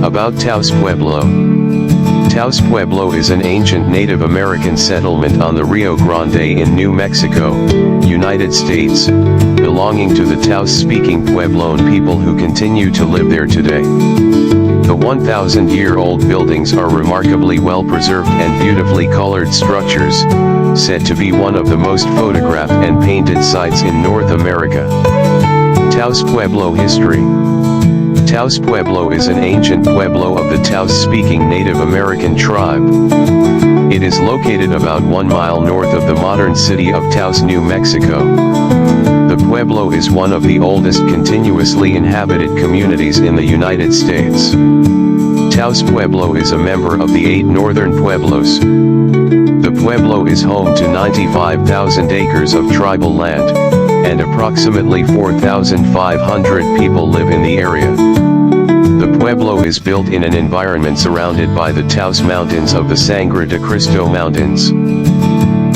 About Taos Pueblo. Taos Pueblo is an ancient Native American settlement on the Rio Grande in New Mexico, United States, belonging to the Taos-speaking Puebloan people who continue to live there today. The 1,000-year-old buildings are remarkably well-preserved and beautifully colored structures, said to be one of the most photographed and painted sites in North America. Taos Pueblo history. Taos Pueblo is an ancient pueblo of the Taos-speaking Native American tribe. It is located about 1 mile north of the modern city of Taos, New Mexico. The pueblo is one of the oldest continuously inhabited communities in the United States. Taos Pueblo is a member of the 8 northern pueblos. The pueblo is home to 95,000 acres of tribal land, and approximately 4,500 people live in the area. The pueblo is built in an environment surrounded by the Taos Mountains of the Sangre de Cristo Mountains.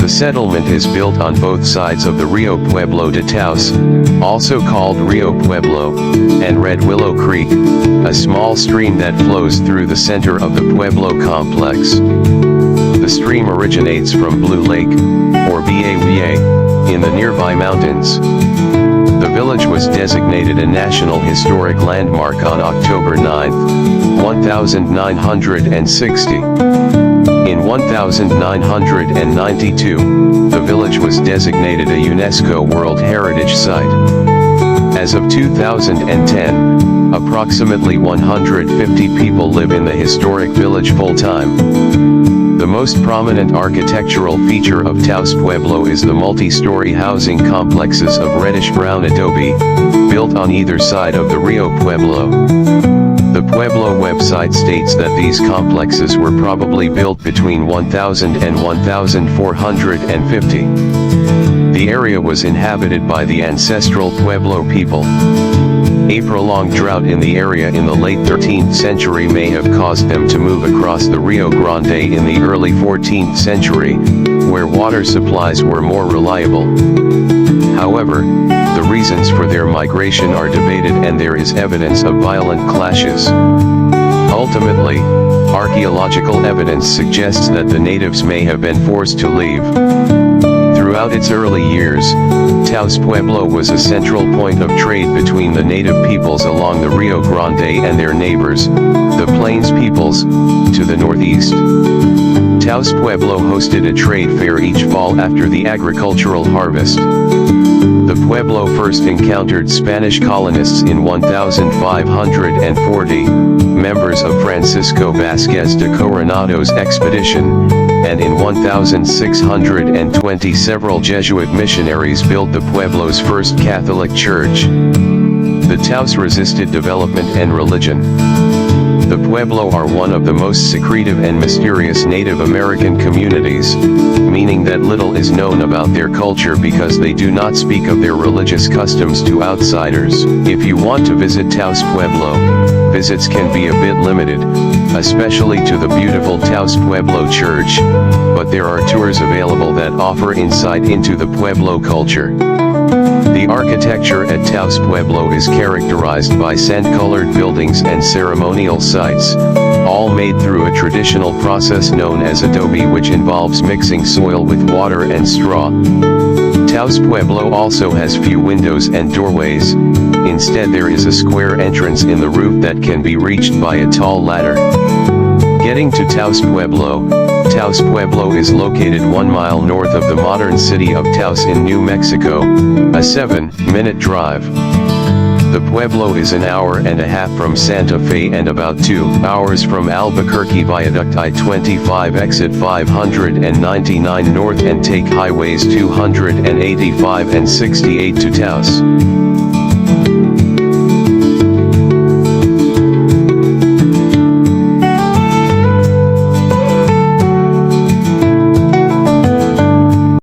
The settlement is built on both sides of the Rio Pueblo de Taos, also called Rio Pueblo, and Red Willow Creek, a small stream that flows through the center of the Pueblo complex. The stream originates from Blue Lake, or VMOAM, in the nearby mountains. The village was designated a National Historic Landmark on October 9, 1960. In 1992, the village was designated a UNESCO World Heritage Site. As of 2010, approximately 150 people live in the historic village full-time. The most prominent architectural feature of Taos Pueblo is the multi-story housing complexes of reddish-brown adobe, built on either side of the Rio Pueblo. The Pueblo website states that these complexes were probably built between 1000 and 1450. The area was inhabited by the Ancestral Pueblo people. A prolonged drought in the area in the late 13th century may have caused them to move across the Rio Grande in the early 14th century, where water supplies were more reliable. However, the reasons for their migration are debated and there is evidence of violent clashes. Ultimately, archaeological evidence suggests that the natives may have been forced to leave. Throughout its early years, Taos Pueblo was a central point of trade between the native peoples along the Rio Grande and their neighbors, the Plains peoples, to the northeast. Taos Pueblo hosted a trade fair each fall after the agricultural harvest. The pueblo first encountered Spanish colonists in 1540, members of Francisco Vásquez de Coronado's expedition, and in 1620 several Jesuit missionaries built the pueblo's first Catholic church. The Taos resisted development and religion. The Pueblo are one of the most secretive and mysterious Native American communities, meaning that little is known about their culture because they do not speak of their religious customs to outsiders. If you want to visit Taos Pueblo, visits can be a bit limited, especially to the beautiful Taos Pueblo Church, but there are tours available that offer insight into the Pueblo culture. The architecture at Taos Pueblo is characterized by sand-colored buildings and ceremonial sites, all made through a traditional process known as adobe, which involves mixing soil with water and straw. Taos Pueblo also has few windows and doorways. Instead, there is a square entrance in the roof that can be reached by a tall ladder. Getting to Taos Pueblo is located 1 mile north of the modern city of Taos in New Mexico, a 7-minute drive. The pueblo is an hour and a half from Santa Fe and about 2 hours from Albuquerque Viaduct I-25 exit 599 north and take highways 285 and 68 to Taos.